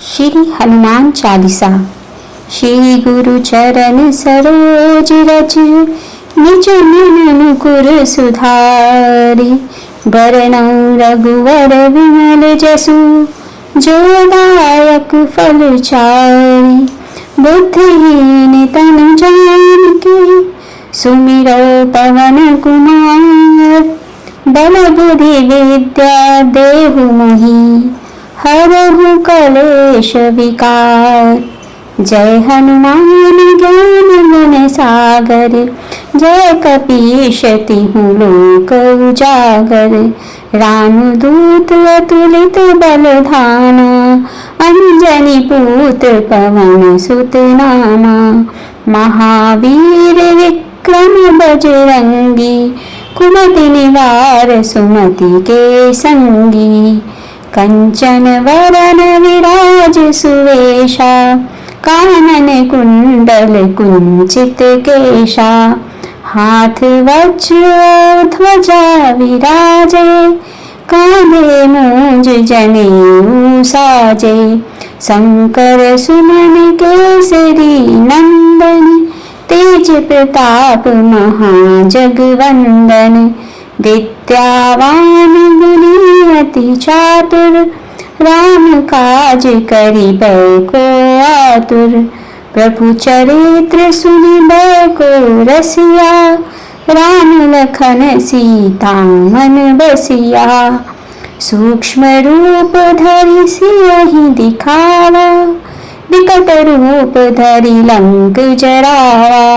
श्री हनुमान चालीसा। श्री गुरु चरण सरोज रज निज मन मुकुर सुधारि। बरनउँ रघुवर विमल जसु जो दायक फल चारि। बुद्धिहीन तनु जानिके सुमिरो पवन कुमार। बल बुद्धि विद्या देहु मोहि हरहु कलेश विकार। जय हनुमान ज्ञान गुण सागर। जय कपीश तिहु लोक उजागर। रामदूत अतुलित बल धामा। अंजनी पुत्र पवन सुत नामा। महावीर विक्रम बजरंगी। कुमति निवार सुमति के संगी। कंचन वरन विराज सुवेशा। कानन कुंडल कुंचित केशा। हाथ वज्र ध्वजा विराजे। कांधे मूंज जनेऊ साजे। शंकर सुमन केसरी नंदन। तेज प्रताप महाजगवंदन। विद्यावान गुणी अति चातुर। राम काज करिबै को आतुर। प्रभु चरित्र सुनिबै को रसिया। राम लखन सीता मन बसिया। सूक्ष्म रूप धरि सियहि दिखावा। विकट रूप धरि लंक जरावा।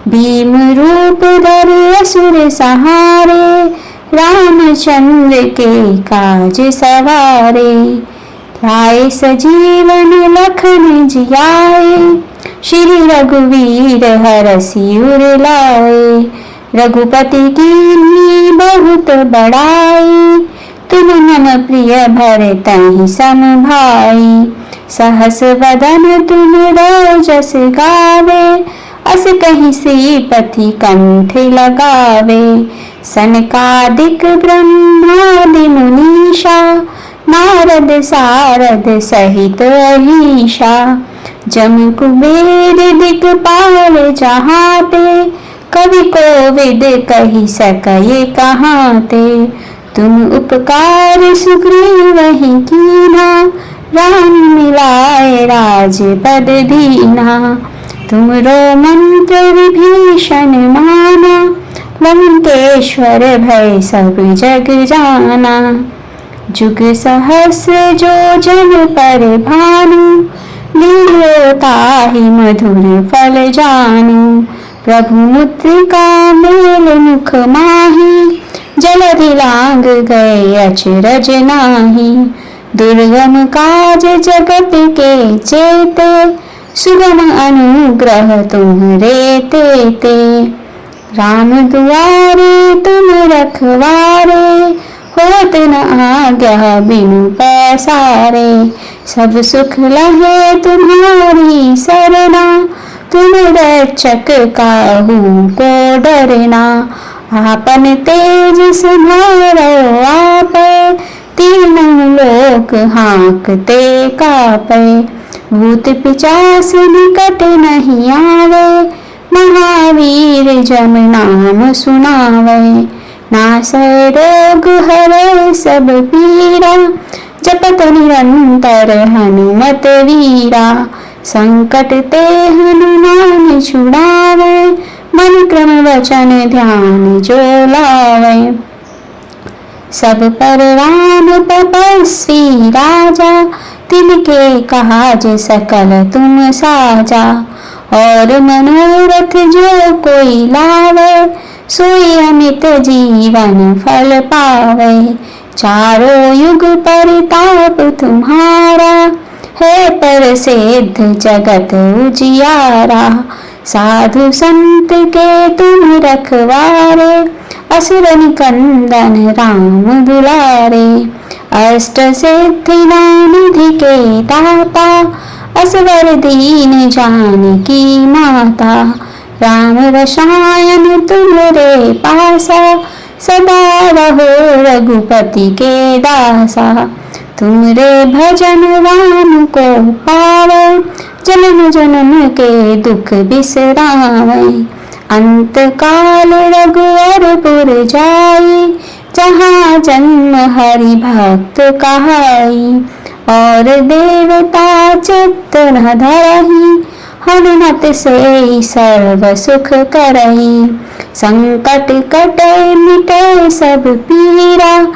भीम रूप धरि असुर सहारे। रामचंद्र के काज सवारे। लाए सजीवन लखन जियाए। श्री रघुवीर हरषि उर लाए। रघुपति कीन्ही बहुत बड़ाई। तुम मम प्रिय भरतहि सम भाई। सहस वदन तुम रोजस गावे। अस कहि श्रीपति कंठ लगावे। सनकादिक ब्रह्मादि मुनीषा। नारद सारद सहित अहीशा। जम कुबेर दिक्पाल जहाते। कवि कोविद कहि सकय कहाते। तुम उपकार सुग्रीवहि कीन्हा। राम मिलाए राजपद दीन्हा। तुमरो मंत्र विभीषण माना। लंकेश्वर भय सब जग जाना। जुग सहस्र जो जन पर भानु। लील्यो ताहि मधुर फल जानू। प्रभु मुद्रिका मेल मुख माहि। जलधि लांग गए अचरज नाही। दुर्गम काज जगत के जेते। सुगम अनुग्रह तुम्हरे तेते। राम दुआरे तुम रखवारे। होत न आज्ञा बिनु पैसारे। सब सुख लहे तुम्हारी सरना। तुम रक्षक काहू को डरना। आपन तेज सम्हारो आपै। तीनों लोक हाँकते कापै। भूत पिशाच निकट नहीं आवे। महावीर जब नाम सुनावे। नासै रोग हरै सब पीरा। जपत निरंतर हनुमत वीरा। संकट ते हनुमान छुड़ावे। मन क्रम वचन ध्यान जो लावे। सब पर राम तपस्वी राजा। तिनके काज सकल तुम साजा। और मनोरथ जो कोई लावे। सोई अमित जीवन फल पावे। चारों युग परिताप तुम्हारा। है प्रसिद्ध जगत उजियारा। साधु संत के तुम रखवारे। असुर निकंदन राम दुलारे। अष्ट सिद्धि निधि के दाता। असवर दीन जानकी माता। राम रसायन तुम्हरे पासा। सदा रहो रघुपति के दासा। तुमरे भजन राम को पावै, जन्म जन्म के दुख बिसरावै। अंत काल रघुवरपुर जाई, जहाँ जन्म हरि भक्त कहाई। और देवता चित्त न धरहि, हनुमत से सर्व सुख करहि। संकट कटे मिटे सब पीरा,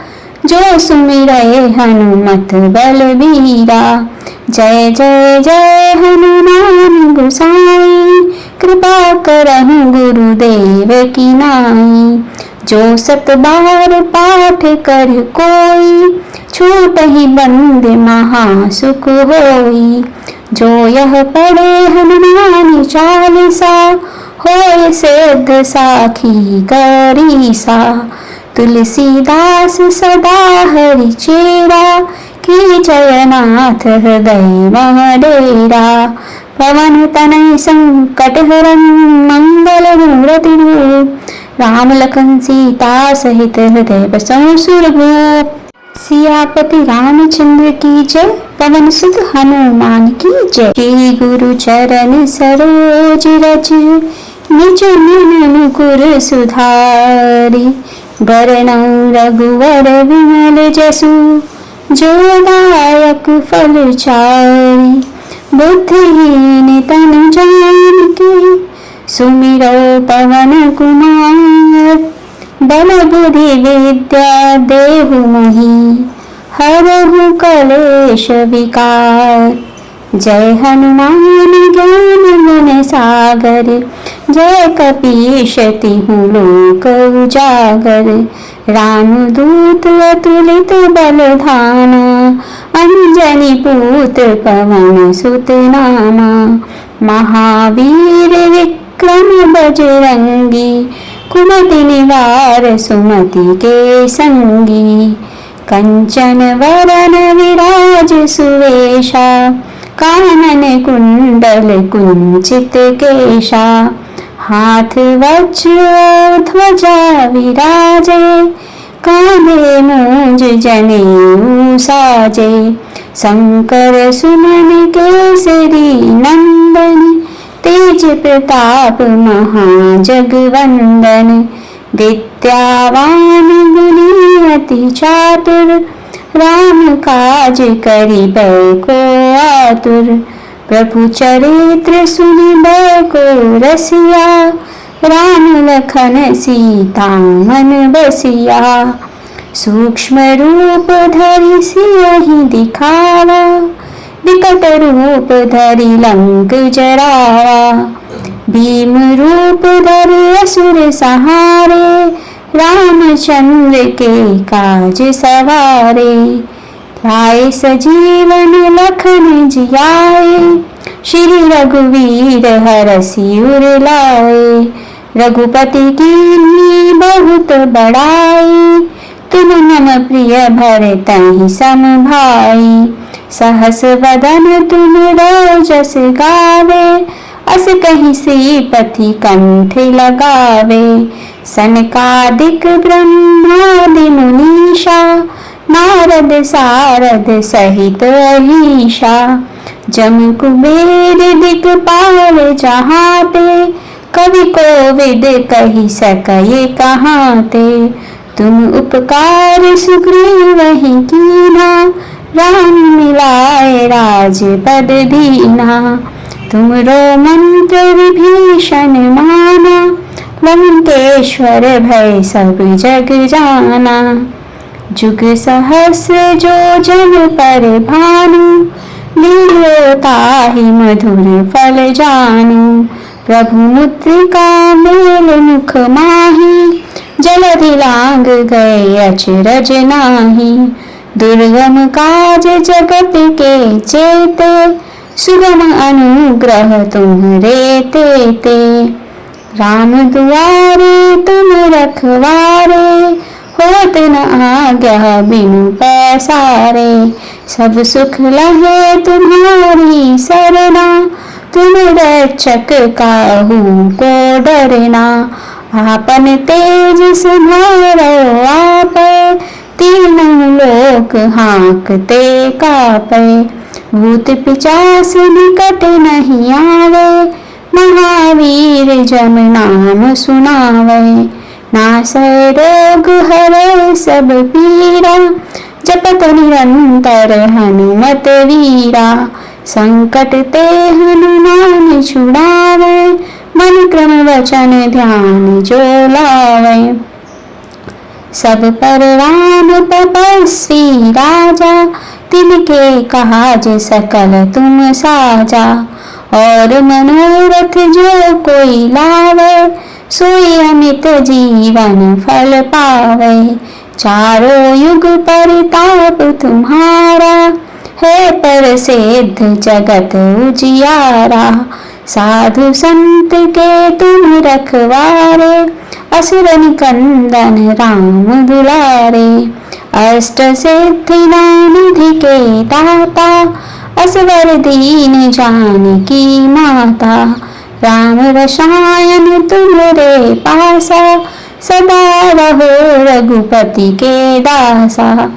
जो सुमिरै हनुमत बलबीरा। जय जय जय हनुमान गोसाई, कृपा करहु गुरुदेव की नाई। जो सत बार पाठ कर कोई, छूटहि बंद महा सुख होई। जो यह पढ़े हनुमान चालीसा, होय सिद्ध साखी गरीसा। तुलसीदास सदा हरि चेरा, की जयनाथ हृदय मह डेरा। पवन तनय संकट हरन, मंगल मूर्ति रूप। राम लखन सीता सहित हृदय बसहु सुरभूप। सियापति रामचंद्र की जय, पवन सुत हनुमान की जय। श्री गुरु चरण सरोज रज, निज मन मुकुर सुधारि। बरनउँ रघुवर विमल जसु, जो दायक फल चारि। बुद्धिहीन तनु जानिके, सुमिरौ पवन कुमार। बल बुद्धि विद्या देहु मोहि, हरहु कलेश विकार। जय हनुमान ज्ञान गुण सागर, जय कपीश तिहु लोक उजागर। रामदूत अतुलित बल धामा, अंजनी पुत्र पवन सुत नामा। महावीर विक्रम बजरंगी, कुमति निवार सुमति के संगी। कंचन वरन विराज सुवेशा, कानन कुंडल कुंचित केशा। हाथ वज्र ध्वजा विराजे, कांधे मूंज जनेऊ साजे। शंकर सुमन केसरी नंदन, तेज प्रताप महाजगवंदन। विद्यावान गुणी अति चातुर, राम काज करिबै को आतुर। प्रभु चरित्र सुनिबै को रसिया, राम लखन सीता मन बसिया। सूक्ष्म रूप धरि सियहि दिखावा, विकट रूप धरि लंक जरावा। भीम रूप धरि असुर सहारे, रामचंद्र के काज सवारे। लाए सजीवन लखन जियाए, श्री रघुवीर हरषि उर लाए। रघुपति कीन्ही बहुत बड़ाई, तुम मम प्रिय भरतहि सम भाई। सहस वदन तुम रोजस गावे, अस कहि श्रीपति कंठ लगावे। सनकादिक ब्रह्मादि मुनीषा, नारद सारद सहित अहीशा। जम कुबेर दिक्पाल जहाते, कवि कोविद कहि सकय कहाते। तुम उपकार सुग्रीवहि कीन्हा, राम मिलाए राजपद दीन्हा। तुमरो मंत्र विभीषण माना, लंकेश्वर भय सब जग जाना। जुग सहस्र जो जन पर भानु, लील्यो ताहि मधुर फल जानू। प्रभु मुद्रिका मेल मुख माहि, जलधि लांग गए अचरज नाही। दुर्गम काज जगत के जेते, सुगम अनुग्रह तुम्हरे तेते। राम दुआरे तुम रखवारे, होत न आज्ञा बिनु पैसारे। सब सुख लहे तुम्हारी सरना, तुम रक्षक काहू को डरना। आपन तेज सम्हारो आप, तीनों लोक हाँकते कापे, भूत पिचास निकट नहीं आवे, महावीर जम नाम सुनावे। नासै रोग हरै सब पीरा, जपत निरंतर हनुमत वीरा। संकट ते हनुमान छुड़ावे, मन क्रम वचन ध्यान जो लावे। सब पर राम तपस्वी राजा, तिनके काज सकल तुम साजा। और मनोरथ जो कोई लावे, सोई अमित जीवन फल पावे। चारों युग परिताप तुम्हारा, है प्रसिद्ध जगत उजियारा। साधु संत के तुम रखवारे, असुर निकंदन राम दुलारे। अष्ट सिद्धि निधि के दाता, असवर दीन जानकी माता। राम रसायन तुम्हारे पासा, सदा रहो रघुपति के दासा।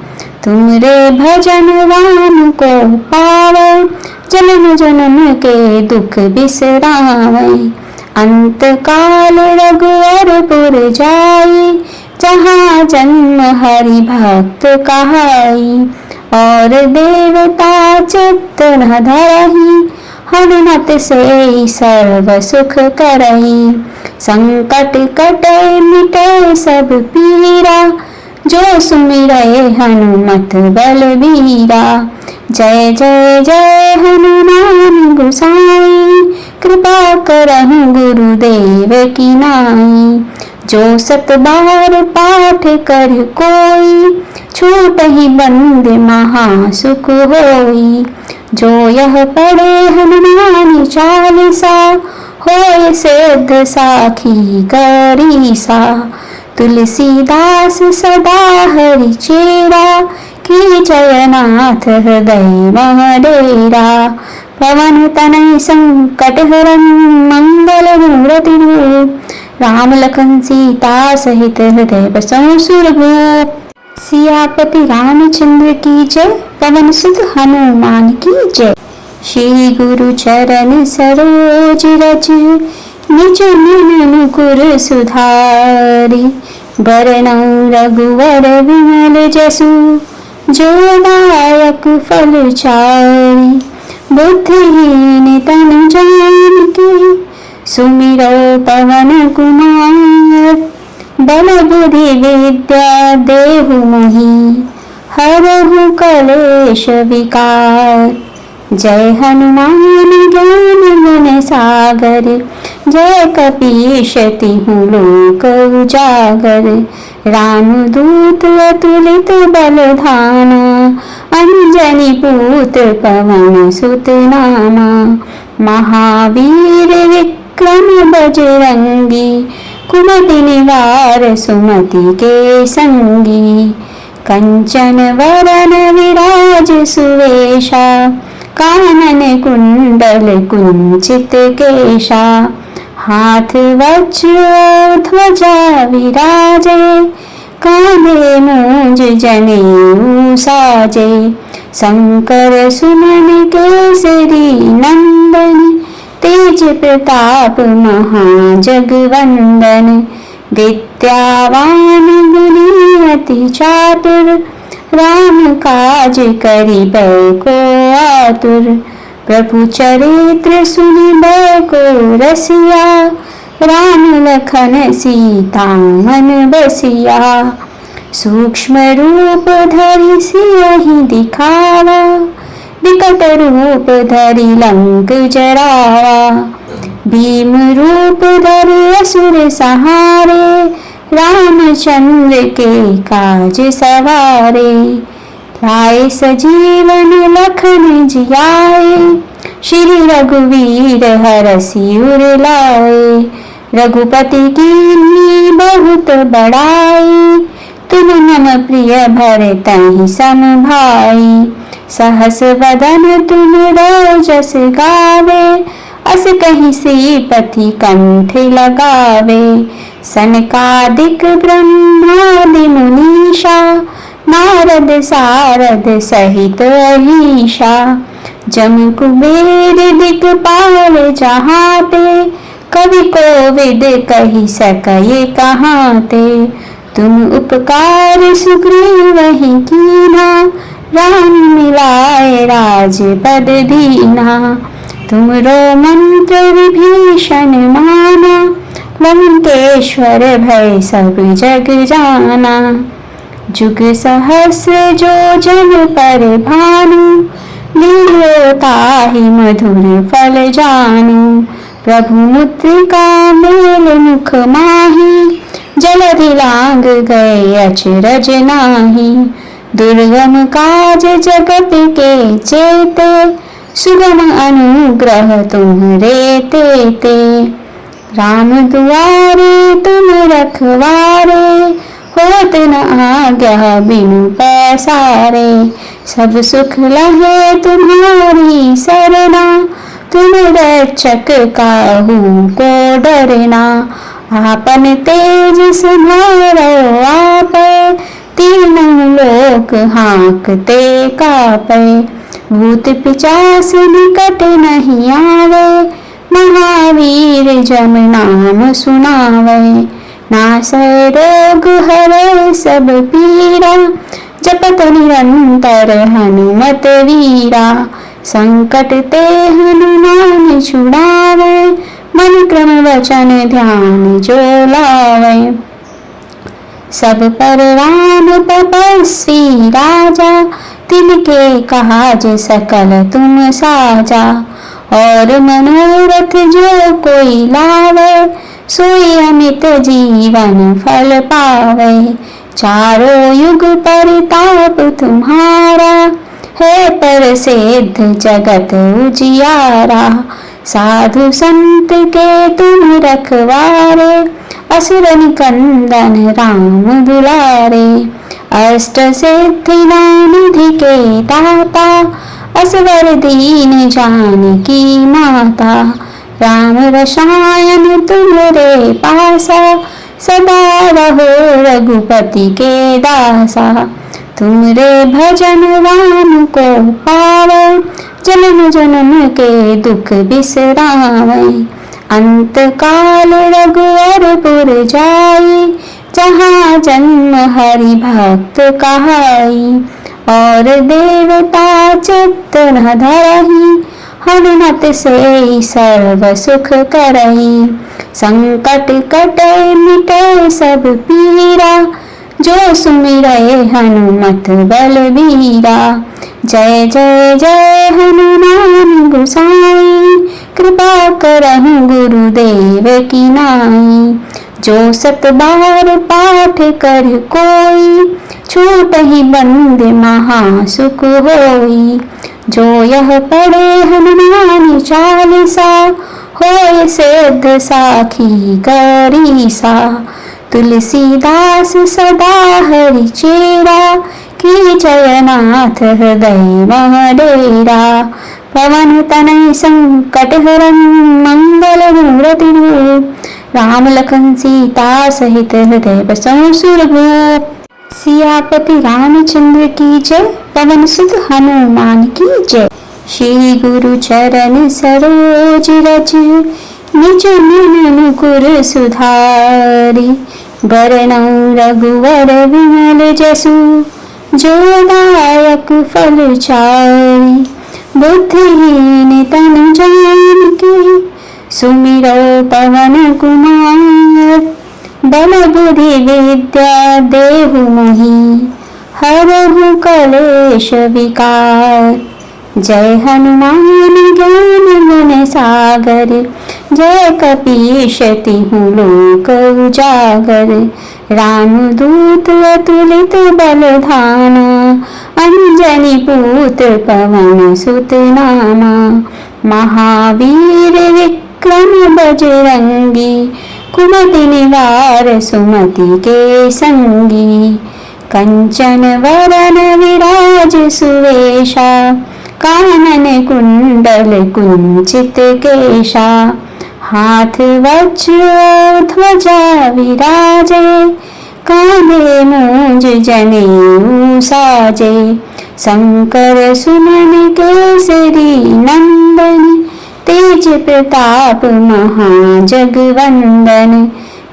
तुमरे भजन राम को पावे, जन्म जन्म के दुख बिसरावे। अंत काल रघुवरपुर जाई, जहाँ जन्म हरि भक्त कहाई। और देवता चित्त न धरहि, हनुमत से सर्व सुख करहि। संकट कटे मिटे सब पीरा, जो सुमिरै हनुमत बलबीरा। जय जय जय हनुमान गोसाई, कृपा करहु गुरुदेव की नाई। जो सत बार पाठ कर कोई, छूटहि बंद महासुख होई। जो यह पढ़े हनुमान चालीसा, होय सिद्ध साखी गरीसा। तुलसीदास सदा हरि चेरा, की जयनाथ हृदय महडेरा। पवन तनय संकट हरन, मंगल मूर्ति रूप। राम लखन सीता सहित हृदय बसहु सुरभूप। सियापति रामचंद्र की जय, पवन सुत हनुमान की जय। श्री गुरु चरण सरोज रज, निज मन मुकुर सुधारि। बरनउँ रघुवर विमल जसु, जो दायक फल चारि। बुद्धिहीन तनु जानिके, सुमिरो पवन कुमार। बल बुद्धि विद्या देहु मोहि, हरहु कलेश विकार। जय हनुमान ज्ञान गुण सागर, जय कपीश तिहु लोक उजागर। रामदूत अतुलित बल धामा, अंजनी पुत्र पवन सुत नामा। महावीर विक्रम बजरंगी, कुमति निवार सुमति के संगी। कंचन वरन विराज सुवेशा, कानन कुंडल कुंचित केशा। हाथ वज्र ध्वजा विराजे, कांधे मूंज जनेऊ साजे। शंकर सुमन केसरी नंदन, तेज प्रताप महाजगवंदन। विद्यावान गुणी अति चातुर, राम काज करिबै को आतुर। प्रभु चरित्र सुनिबै को रसिया, राम लखन सीता मन बसिया। सूक्ष्म रूप धरि सियहि दिखावा, विकट रूप धरि लंक जरावा। भीम रूप धरि असुर सहारे, रामचंद्र के काज सवारे। लाए सजीवन लखन जियाए, श्री रघुवीर हरषि उर लाए। रघुपति कीन्ही बहुत बड़ाई, तुम मम प्रिय भरतहि सम भाई। सहस वदन तुम रोजस गावे, अस कहि श्रीपति कंठ लगावे। सनकादिक ब्रह्मादि मुनीषा, नारद सारद सहित अहिषा, जम कुबेर दिक्पाल जहाँ ते, कवि कोविद कही सकये कहाँ ते। तुम उपकार सुग्रीव ही कीन्हा, राम मिलाए राजपद दीन्हा। तुमरो मंत्र विभीषण माना, लंकेश्वर भय सब जग जाना। जुग सहस्र जो जन पर भानु, लील्यो ताहि मधुर फल जानु। प्रभु मुद्रिका मेल मुख माही, जलधि लांग गए अचरज नाही। दुर्गम काज जगत के चेते, सुगम अनुग्रह तुम्हरे तेते। राम दुआरे तुम रखवारे, होत न आज्ञा बिनु पैसारे। सब सुख लहे तुम्हारी सरना, तुम रक्षक काहू को डरना। आपन तेज संहारो आपै, तीनों लोक हाँकते कापै। भूत पिशाच निकट नहीं आवे, महावीर जम नाम सुनावे। नासै रोग हरै सब पीरा, जपत निरंतर हनुमत वीरा। संकट ते हनुमान छुड़ावे, मन क्रम वचन ध्यान जो लावे। सब पर राम तपस्वी राजा, तिनके काज सकल तुम साजा। और मनोरथ जो कोई लावे, सोई अमित जीवन फल पावे। चारों युग परिताप तुम्हारा, है प्रसिद्ध जगत उजियारा। साधु संत के तुम रखवारे, असुर निकंदन राम दुलारे। अष्ट सिद्धि निधि के दाता, असवर दीन जानकी माता। राम रसायन तुम्हरे पासा, सदा रहो रघुपति के दासा। तुमरे भजन राम को पावे, जन्म जन्म के दुख बिसरावे। अंत काल रघुवरपुर जाई, जहाँ जन्म हरि भक्त कहाई। और देवता चित्त न धरहि, हनुमत से सर्व सुख करहि। संकट कटे मिटे सब पीरा, जो सुमिरै हनुमत बलबीरा। जय जय जय हनुमान गोसाई, कृपा करहु गुरुदेव की नाई। जो सत बार पाठ कर कोई, छूटहि बंद महा सुख होई। जो यह पढ़े हनुमान चालीसा, होय सिद्ध साखी गौरीसा। तुलसीदास सदा हरि चेरा, की जयनाथ हृदय मह डेरा। पवन तनय संकट हरन, मंगल मूर्ति रूप। राम लखन सीता सहित हृदय बसहु सुरभूप। सियापति रामचंद्र की जय, पवन सुत हनुमान की जय। श्री गुरु चरण सरोज रज, निज मन मुकुर सुधारी। बरनउँ रघुवर विमल जसु, जो दायक फल चारि। बुद्धिहीन तनु जानिके, सुमिरो पवन कुमार। बल बुद्धि विद्या देहु मोहि, हरहु कलेश विकार। जय हनुमान ज्ञान गुण सागर, जय कपीश तिहु लोक उजागर। रामदूत अतुलित बल धामा, अंजनी पुत्र पवन सुत नामा। महावीर विक्रम बजरंगी, कुमति निवार सुमति के संगी। कंचन वरन विराज सुवेशा, कानन कुंडल कुंचित केशा। हाथ वज्र ध्वजा विराजे, कांधे मूंज जनेऊ साजे, शंकर सुमन केसरी नंदन, तेज प्रताप महाजगवंदन,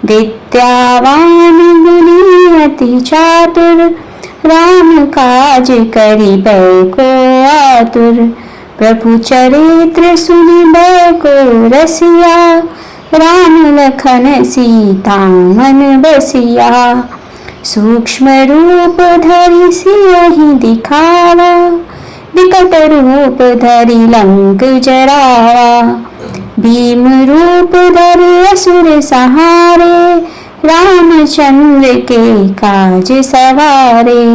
विद्यावान गुणी अति चातुर, राम काज करिबै को आतुर, प्रभु चरित्र सुनिबै को रसिया, राम लखन सीता मन बसिया, सूक्ष्म रूप धरि सियहि दिखावा, विकट रूप धरि लंक जरावा, भीम रूप धरि असुर सहारे, रामचंद्र के काज सवारे,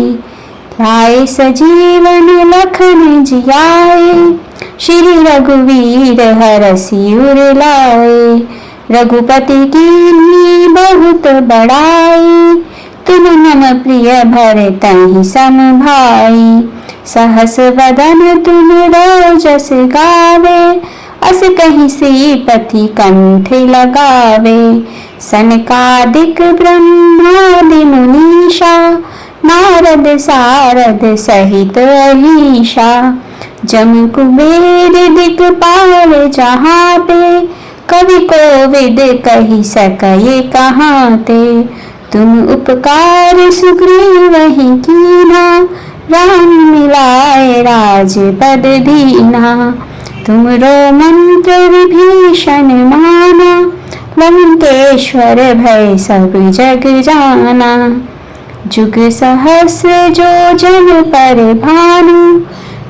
लाए सजीवन लखन जियाए, श्री रघुवीर हरषि उर लाए, रघुपति कीन्ही बहुत बड़ाई, तुम मम प्रिय भरतहि सम भाई, सहस वदन तुम रोजस गावे, अस कहि श्रीपति कंठ लगावे, सनकादिक ब्रह्मादि मुनीषा, नारद सारद सहित अहीशा, जम कुबेर दिक्पाल जहाँ पे, कवि कोविद कहि सकय कहाँ ते, तुम उपकार सुग्रीवहि कीन्हा, राम मिलाए राजपद दीन्हा, तुमरो मंत्र विभीषण माना, लंकेश्वर भय सब जग जाना, जुग सहस्र जो जन पर भानु,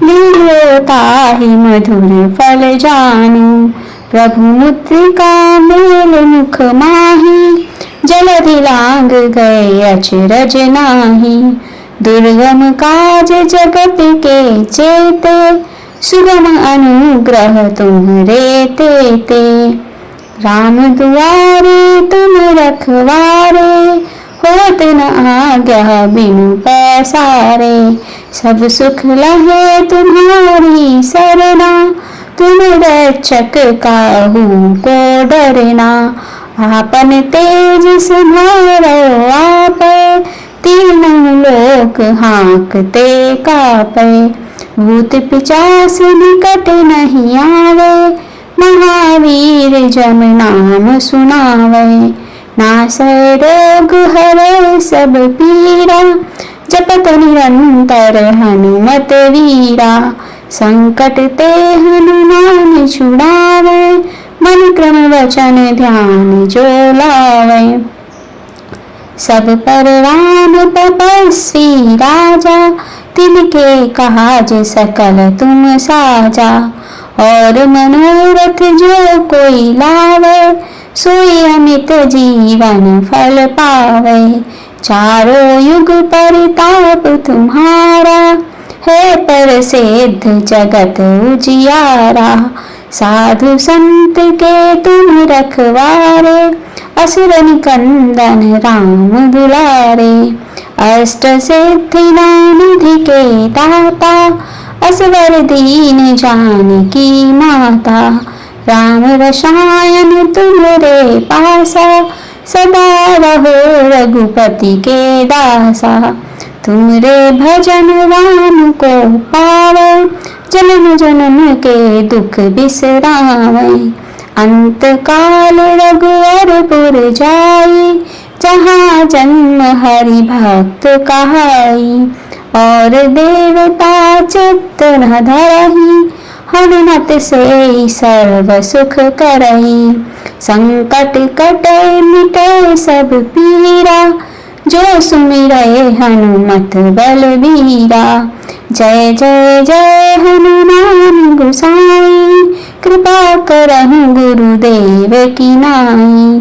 लील्यो ताहि मधुर फल जानु, प्रभु मुद्रिका मेल मुख माहि, जलधि लांग गए अचरज नाही, दुर्गम काज जगत के जेते, सुगम अनुग्रह तुम्हरे तेते, राम दुआरे तुम रखवारे, होत न आज्ञा बिनु पैसारे, सब सुख लहे तुम्हारी सरना, तुम रक्षक काहू को डरना, आपन तेज सम्हारो आपै, तीनों लोक हाँकते कापै, भूत पिशाच निकट नहीं आवे, महावीर जम नाम सुनावे, नासै रोग हरै सब पीरा, जपत निरंतर हनुमत वीरा, संकट ते हनुमान छुड़ावे, मन क्रम वचन ध्यान जो लावे, सब पर राम तपस्वी राजा, तिनके काज सकल तुम साजा, और मनोरथ जो कोई लावे, सोई अमित जीवन फल पावे, चारों युग परिताप तुम्हारा, है प्रसिद्ध जगत उजियारा, साधु संत के तुम रखवारे, असुर निकंदन राम दुलारे, अष्ट सिद्धि निधि के दाता, असवर दीन जानकी माता, राम रसायन तुम्हारे पासा, सदा रहो रघुपति के दासा, तुमरे भजन राम को पावे, जन्म जन्म के दुख बिसरावे, अंत काल रघुवरपुर जाई, जहाँ जन्म हरि भक्त कहाई, और देवता चित्त न धरहि, हनुमत से सर्व सुख करहि, संकट कटे मिटे सब पीरा, जो सुमिरै हनुमत बलबीरा, जय जय जय हनुमान गोसाई, कृपा करहु गुरुदेव की नाई,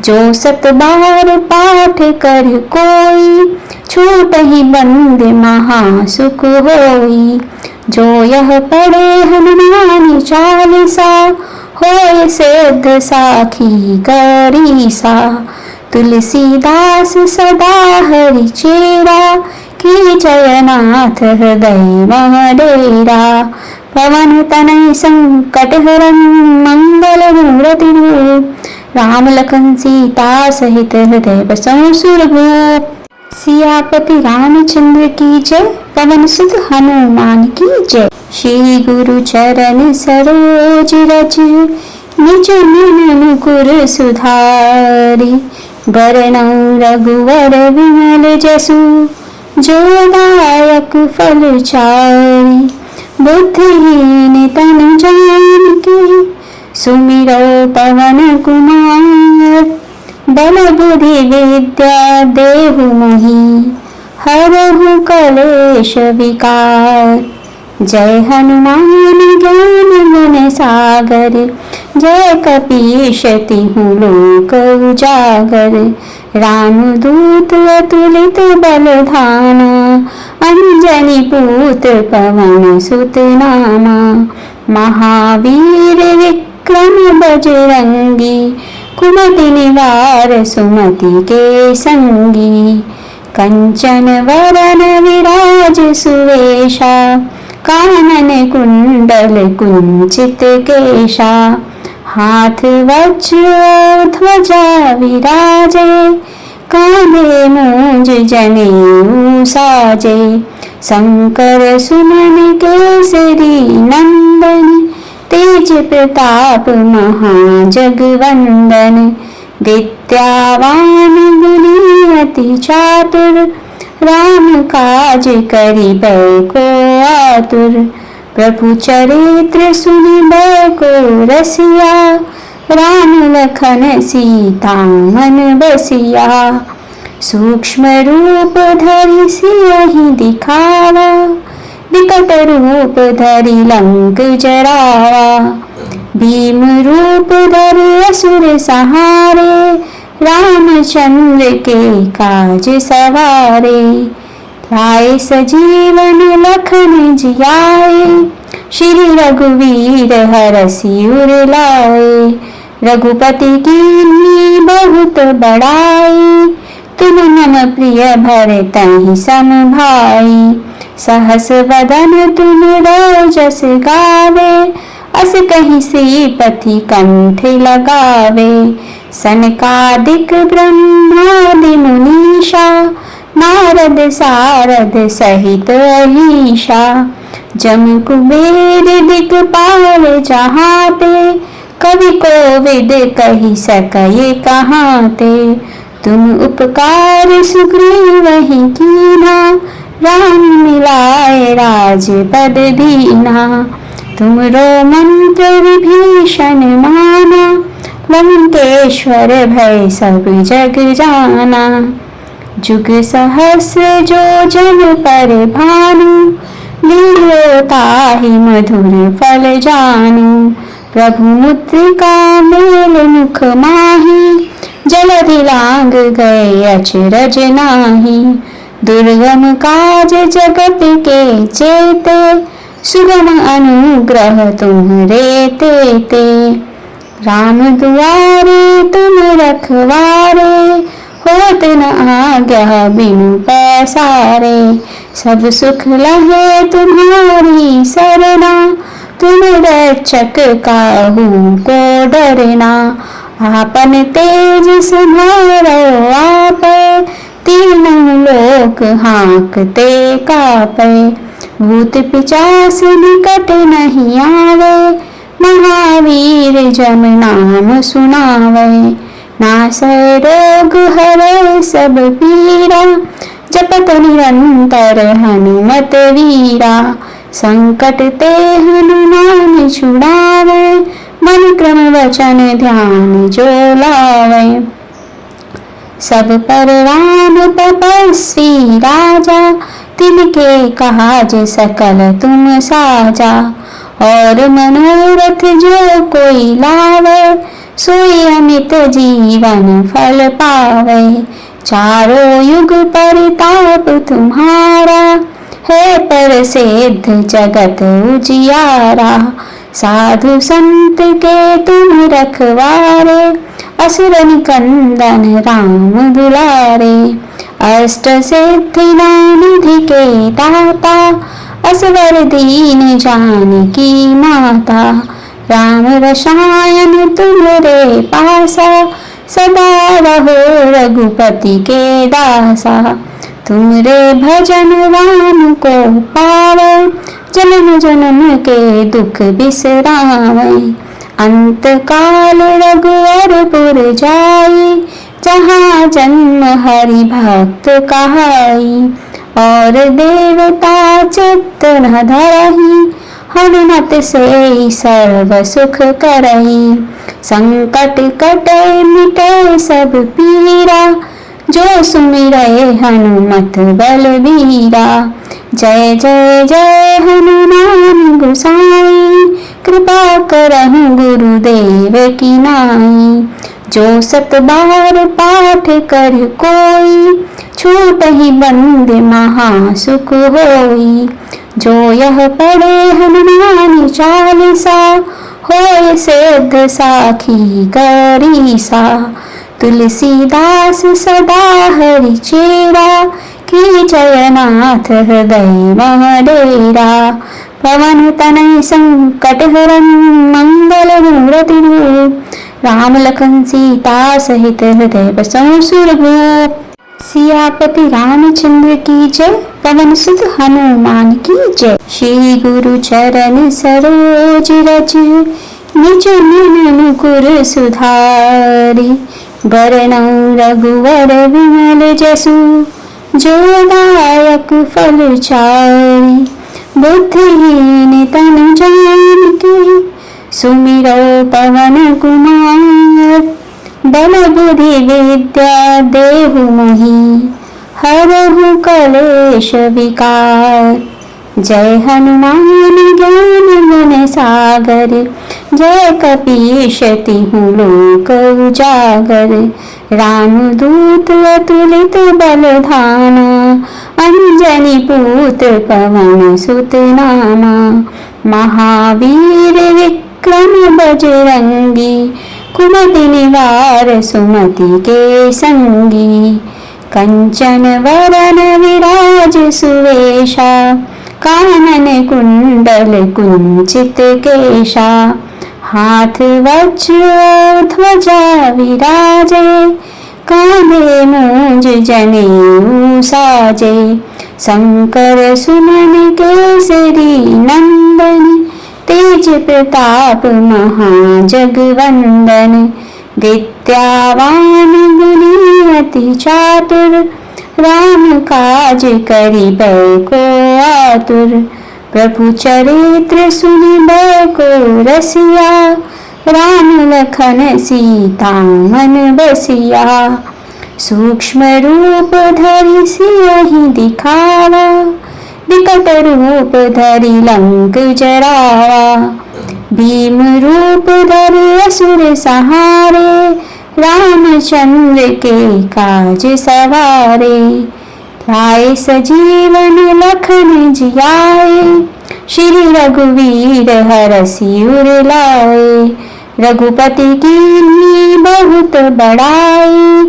जो सत बार पाठ कर कोई, छूटहि बंद महासुख होई, जो यह पढ़े हनुमान चालीसा, होय सिद्ध साखी गरीसा, तुलसीदास सदा हरि चेरा, की जयनाथ हृदय मह डेरा, पवन तनय संकट हरन मंगल मूर्ति रूप, राम लखन सीता सहित हृदय बसों सुरभूप। सियापति रामचंद्र की जय, पवन सुत हनुमान की जय। श्री गुरु चरण सरोज रज, निज मन मुकुर सुधारि। बरनउँ रघुवर विमल जसु, जो दायक फल चारि। बुद्धिहीन तनु जानिके, सुमिरो पवन कुमार। बल बुद्धि विद्या देहु मोहि, हरहु कलेश विकार। जय हनुमान ज्ञान गुण सागर, जय कपीश तिहुँ लोक उजागर। रामदूत अतुलित बल धामा, अंजनी पुत्र पवन सुत नामा। महावीर विक्रम बजरंगी, कुमति निवार सुमति के संगी। कंचन वरन विराज सुवेशा, कानन कुंडल कुंचित केशा। हाथ वज्र ध्वजा विराजे, कांधे मूंज जनेऊ साजे। शंकर सुमन केसरी नंदन, तेज प्रताप महाजगवंदन। विद्यावान गुणी अति चातुर, राम काज करिबै को आतुर। प्रभु चरित्र सुनिबै को रसिया, राम लखन सीता मन बसिया। सूक्ष्म रूप धरि सियहि दिखावा, विकट रूप धरि लंक जरावा। भीम रूप धरि असुर सहारे, रामचंद्र के काज सवारे। लाए सजीवन लखन जियाए, श्री रघुवीर हरषि उर लाए। रघुपति कीन्ही बहुत बड़ाई, तुम मम प्रिय भरतहि सम भाई। सहस वदन तुम रोजस गावे, अस कहि श्रीपति कंठ लगावे। सनकादिक ब्रह्मादि मुनीषा, नारद सारद सहित अहीशा। जम कुबेर दिक्पाल जहाते, कवि कोविद कहि सकय कहाते। तुम उपकार सुग्रीवहि कीन्हा, राम मिलाए राजपद दीन्हा। तुमरो मंत्र विभीषण माना, लंकेश्वर भय सब जग जाना। जुग सहस्र जो जन पर भानु, लील्यो ताहि मधुर फल जानू। प्रभु मुद्रिका मेल मुख माहि, जलधि लांग गए अचरज नाही। दुर्गम काज जगत के जेते, सुगम अनुग्रह तुम्हरे तेते। राम दुआरे तुम रखवारे, होत न आज्ञा बिनु पैसारे। सब सुख लहे तुम्हारी सरना, तुम रक्षक काहू को डरना। आपन तेज सम्हारो आपै, तीनों लोक हाँकते कापै। भूत पिशाच निकट नहीं आवे, महावीर जम नाम सुनावे। नासै रोग हरै सब पीरा, जपत निरंतर हनुमत वीरा। संकट ते हनुमान छुड़ावे, मन क्रम वचन ध्यान जो लावे। सब पर राम तपस्वी राजा, तिनके काज सकल तुम साजा। और मनोरथ जो कोई लावे, सोई अमित जीवन फल पावे। चारों युग परिताप तुम्हारा, है प्रसिद्ध जगत उजियारा। साधु संत के तुम रखवारे, असुर निकंदन राम दुलारे। अष्ट सिद्धि निधि के दाता, असवर दीन जानकी माता। राम रसायन तुम्हारे पासा, सदा रहो रघुपति के दासा। तुमरे भजन राम को पावै, जन्म जन्म के दुख बिसरावै। अंत काल रघुवरपुर जाई, जहाँ जन्म हरि भक्त कहाई। और देवता चित्त न धरहि, हनुमत से सर्व सुख करहि। संकट कटे मिटे सब पीरा, जो सुमिरै हनुमत बलबीरा। जय जय जय हनुमान गोसाई, कृपा करहु गुरुदेव की नाई। जो सत बार पाठ कर कोई, छूटहि बंद महा सुख होई। जो यह पढ़े हनुमान चालीसा, होय सिद्ध साखी गरीसा। तुलसीदास सदा हरि चेरा, की जयनाथ हृदय मह डेरा। पवन तनय संकट हरन, मंगल मूर्ति रूप। राम लखन सीता सहित हृदय बसहु सुरभूप। सियापति रामचंद्र की जय, पवन सुत हनुमान की जय। श्री गुरु चरण सरोज रज, निज मन मुकुर सुधारि। बरनउँ रघुवर विमल जसु, जो दायक फल चारि। बुद्धिहीन तनु जानिके, सुमिरो पवन कुमार। बल बुद्धि विद्या देहु मोहि, हरहु कलेश विकार। जय हनुमान ज्ञान गुण सागर, जय कपीश तिहु लोक उजागर। रामदूत अतुलित बल धामा, अंजनी पुत्र पवन सुत नामा। महावीर विक्रम बजरंगी, कुमति निवार सुमति के संगी। कंचन वरन विराज सुवेशा, कानन कुंडल कुंचित केशा। हाथ वज्र ध्वजा विराजे, कांधे मूंज जनेऊ साजे। शंकर सुमन केसरी नंदन, तेज प्रताप महाजगवंदन। विद्यावान गुणी अति चातुर, राम काज करिबै को आतुर। प्रभु चरित्र सुनिबै को रसिया, राम लखन सीता मन बसिया। सूक्ष्म रूप धरि सियहि दिखावा, विकट रूप धरि लंक जरावा। भीम रूप धरि असुर सहारे, रामचंद्र के काज सवारे। लाए सजीवन लखन जियाए, श्री रघुवीर हरषि उर लाए। रघुपति कीन्ही बहुत बड़ाई,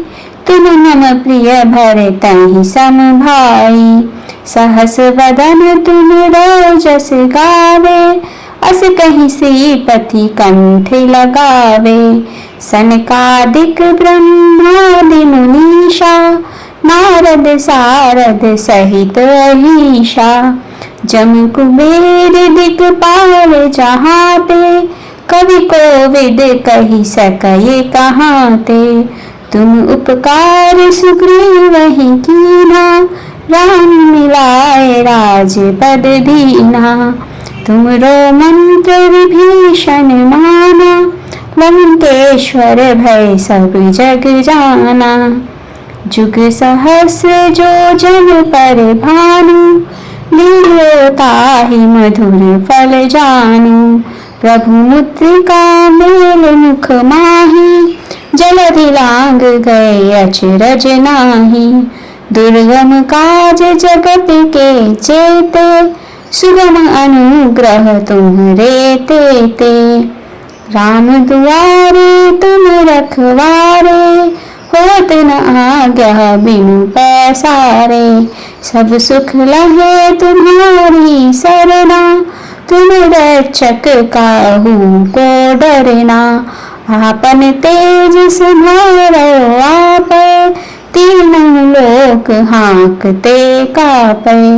तुम मम प्रिय भरतहि सम भाई। सहस वदन तुम रोजस गावे, अस कहि श्रीपति कंठ लगावे। सनकादिक ब्रह्मादि मुनीषा, नारद सारद सहित अहीशा। जम कुबेर दिक्पाल जहाते, कवि कोविद कहि सकय कहाते। तुम उपकार सुग्रीवहि कीन्हा, राम मिलाए राजपद दीन्हा। तुमरो मंत्र विभीषण माना, लंकेश्वर भय सब जग जाना। जुग सहस्र जो जन पर भानु, लील्यो ताहि मधुर फल जानू। प्रभु मुद्रिका मेल मुख माहि, जलधि लांग गए अचरज नाही। दुर्गम काज जगत के जेते, सुगम अनुग्रह तुम्हरे तेते। राम दुआरे तुम रखवारे, होत न आज्ञा बिनु पैसारे। सब सुख लहे तुम्हारी सरना, तुम रक्षक काहू को डरना। आपन तेज संभारो आप, तीनों लोक हाँकते कापे।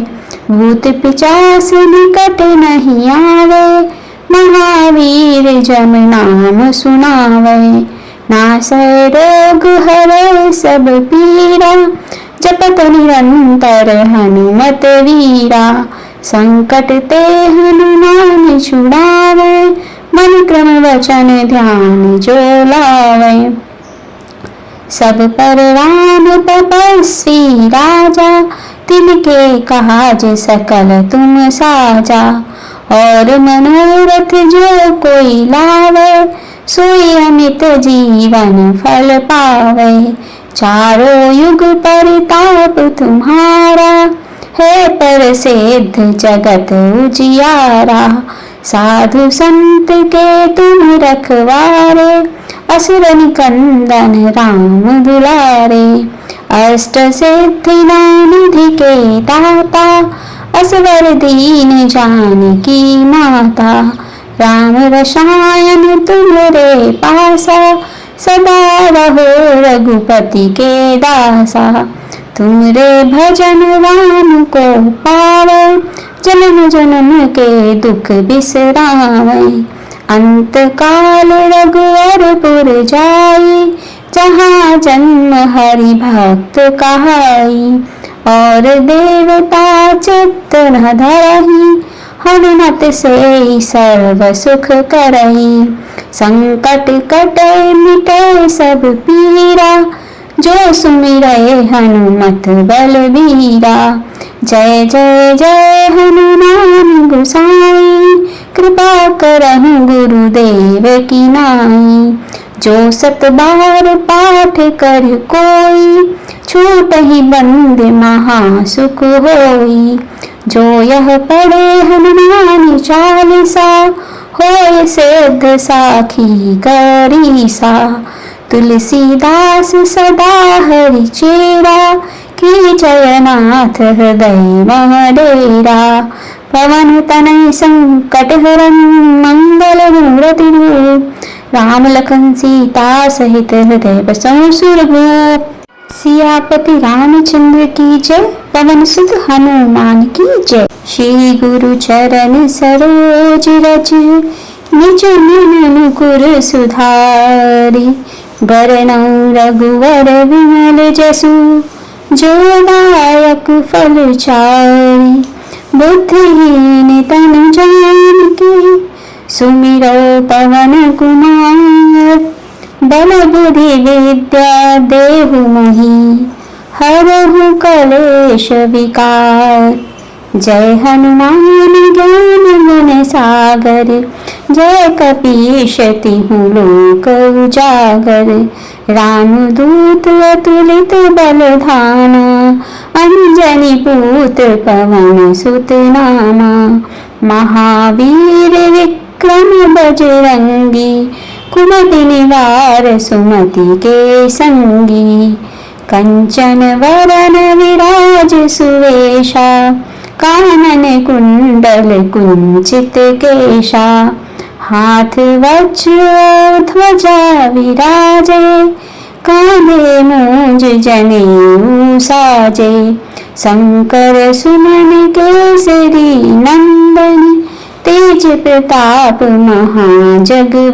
भूत पिचास निकट नहीं आवे, महावीर जम नाम सुनावे। नासै रोग हरै सब पीरा, जपत निरंतर हनुमत वीरा। संकट ते हनुमान छुड़ावे, मन क्रम वचन ध्यान जो लावे। सब पर राम तपस्वी राजा, तिनके काज सकल तुम साजा। और मनोरथ जो कोई लावे, सोई अमित जीवन फल पावे। चारों युग परिताप तुम्हारा, है प्रसिद्ध जगत उजियारा। साधु संत के तुम रखवारे, असुर निकंदन राम दुलारे। अष्ट सिद्धि निधि के दाता, असवर दीन जानकी माता। राम रसायन तुम्हारे पासा, सदा रहो रघुपति के दासा। तुमरे भजन राम को पावे, जन्म जन्म के दुख बिसरावे। अंत काल रघुवरपुर जाई, जहाँ जन्म हरि भक्त कहाई। और देवता चित्त न धरहि, हनुमत से सर्व सुख करहि। संकट कटे मिटे सब पीरा, जो सुमिरै हनुमत बलबीरा। जय जय जय हनुमान गोसाई, कृपा करहु गुरुदेव की नाई। जो सत बार पाठ कर कोई, छूटहि बंद महा सुख होई। जो यह पढ़े हनुमान चालीसा, होय सिद्ध साखी गौरीसा। तुलसीदास सदा हरि चेरा, की जयनाथ हृदय मह डेरा। पवन तनय संकट हरन, मंगल मूर्ति रूप। राम लखन सीता सहित हृदय बसहु सुरभूप। सियापति रामचंद्र की जय, पवन सुत हनुमान की जय। श्री गुरु चरण सरोज रज, निज मन मुकुर सुधारी। बरनउँ रघुवर विमल जसु, जो दायक फल चारि। बुद्धिहीन तनु जानिके, सुमिरो पवन कुमार। बल बुद्धि विद्या देहु मोहि, हरहु कलेश विकार। जय हनुमान ज्ञान गुण सागर, जय कपीश तिहु लोक उजागर। रामदूत अतुलित बल धामा, अंजनी पुत्र पवन सुत नामा। महावीर विक्रम बजरंगी, कुमति निवार सुमति के संगी। कंचन वरन विराज सुवेशा, कानन कुंडल कुंचित केशा। हाथ वज्र ध्वजा विराजे, कांधे मूंज जनेऊ साजे। शंकर सुमन केसरी नंदन, तेज प्रताप महाजगवंदन।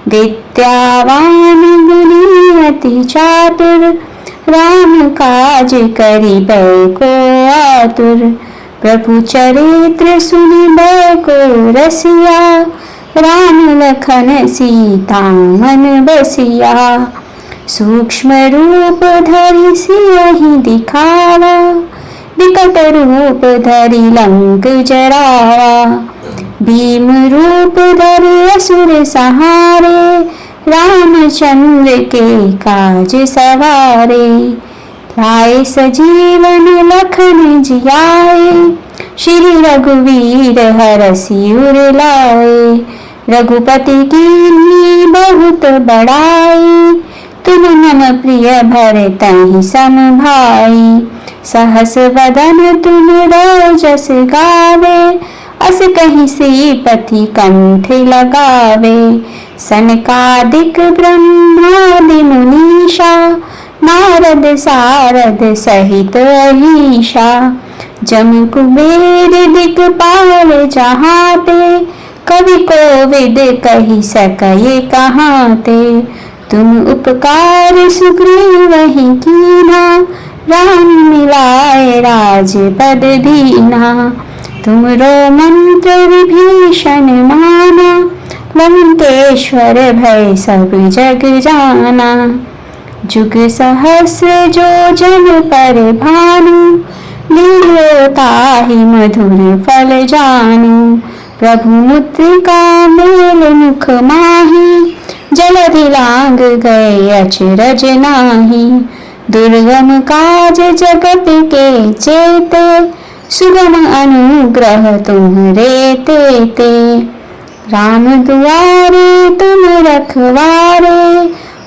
विद्यावान गुणी अति चातुर, राम काज करिबै को आतुर। प्रभु चरित्र सुनिबै को रसिया, राम लखन सीता मन बसिया। सूक्ष्म रूप धरि सियहि दिखावा, विकट रूप धरि लंक जरावा। भीम रूप धरि असुर सहारे, रामचंद्र के काज सवारे। लाए सजीवन लखन जियाए, श्री रघुवीर हरषि उर लाए। रघुपति कीन्ही बहुत बड़ाई, तुम मम प्रिय भरतहि सम भाई। सहस वदन तुम जस गावे, अस कहीं श्रीपति कंठ लगावे। सनकादिक ब्रह्मादि मुनीषा, नारद सारद सहित अहीशा। जम कुबेर दिक्पाल जहाँ ते, कवि कोविद कही सके कहाँ ते। तुम उपकार सुग्रीव ही कीना, राम मिलाए राजपद दीना। तुमरो मंत्र विभीषण माना, लंकेश्वर भय सब जग जाना। जुग सहस्र जो जन पर भानु, लील्यो ताहि मधुर फल जानू। प्रभु मुद्रिका मेल मुख माही, जलधि लांग गए अचरज नाही। दुर्गम काज जगत के जेते, सुगम अनुग्रह तुम्हरे तेते। राम दुआरे तुम रखवारे,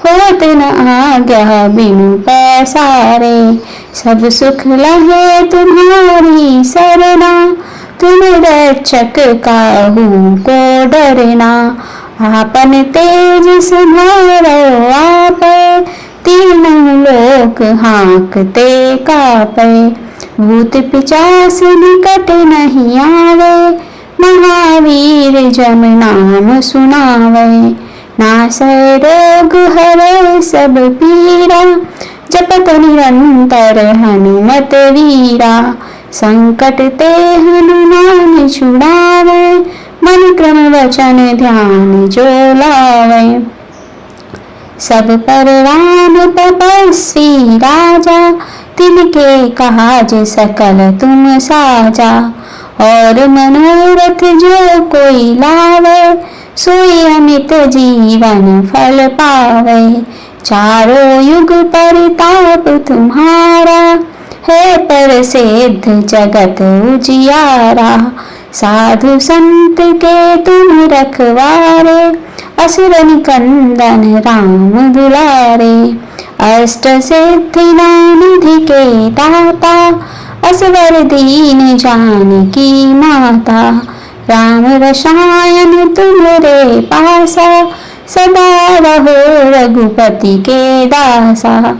होत न आज्ञा बिनु पैसारे। सब सुख लहे तुम्हारी सरना, तुम रक्षक काहू को डरना। आपन तेज संभारो आप, तीनों लोक हाँकते कापे। भूत पिशाच निकट नहीं आवे, महावीर जम नाम सुनावे। नासै रोग हरै सब पीरा, जपत निरंतर हनुमत वीरा। संकट ते हनुमान छुड़ावे, मन क्रम वचन ध्यान जो लावे। सब पर राम तपस्वी राजा, तिनके काज सकल तुम साजा। और मनोरथ जो कोई लावे, सोई अमित जीवन फल पावे। चारों युग परिताप तुम्हारा, है प्रसिद्ध जगत उजियारा। साधु संत के तुम रखवारे, असुर निकंदन राम दुलारे। अष्ट सिद्धि निधि के दाता, असवर दीन जानकी माता। राम रसायन तुम्हरे पासा, सदा रहो रघुपति के दासा।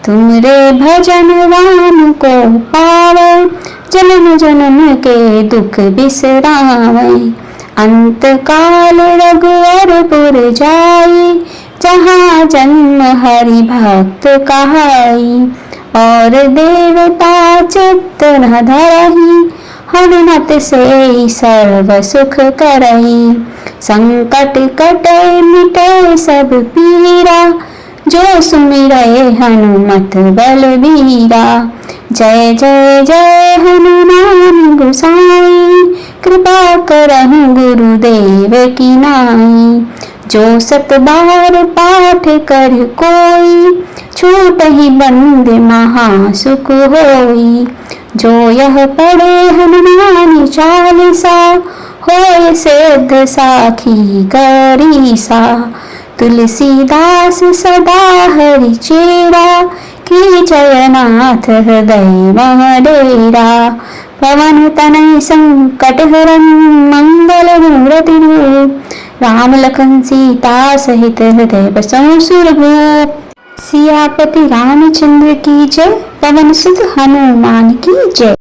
तुमरे भजन राम को पावे, जन्म जन्म के दुख बिसरावे। अंत काल रघुवरपुर जाई, जहाँ जन्म हरि भक्त कहाई। और देवता चित्त न धरहि, हनुमत से सर्व सुख करहि। संकट कटे मिटे सब पीरा, जो सुमिरै हनुमत बलबीरा। जय जय जय हनुमान गोसाई, कृपा करहु गुरुदेव की नाई। जो सत बार पाठ कर कोई, छूटहि बंद महासुख होई। जो यह पढ़े हनुमान चालीसा, होय सिद्ध साखी गरीसा। तुलसीदास सदा हरि चेरा, की जयनाथ हृदय मह डेरा। पवन तनय संकट हरन, मंगल मूर्ति रूप। राम लखन सीता सहित हृदय बसहु सुरभूप। सियापति रामचंद्र की जय, पवन सुत हनुमान की जय।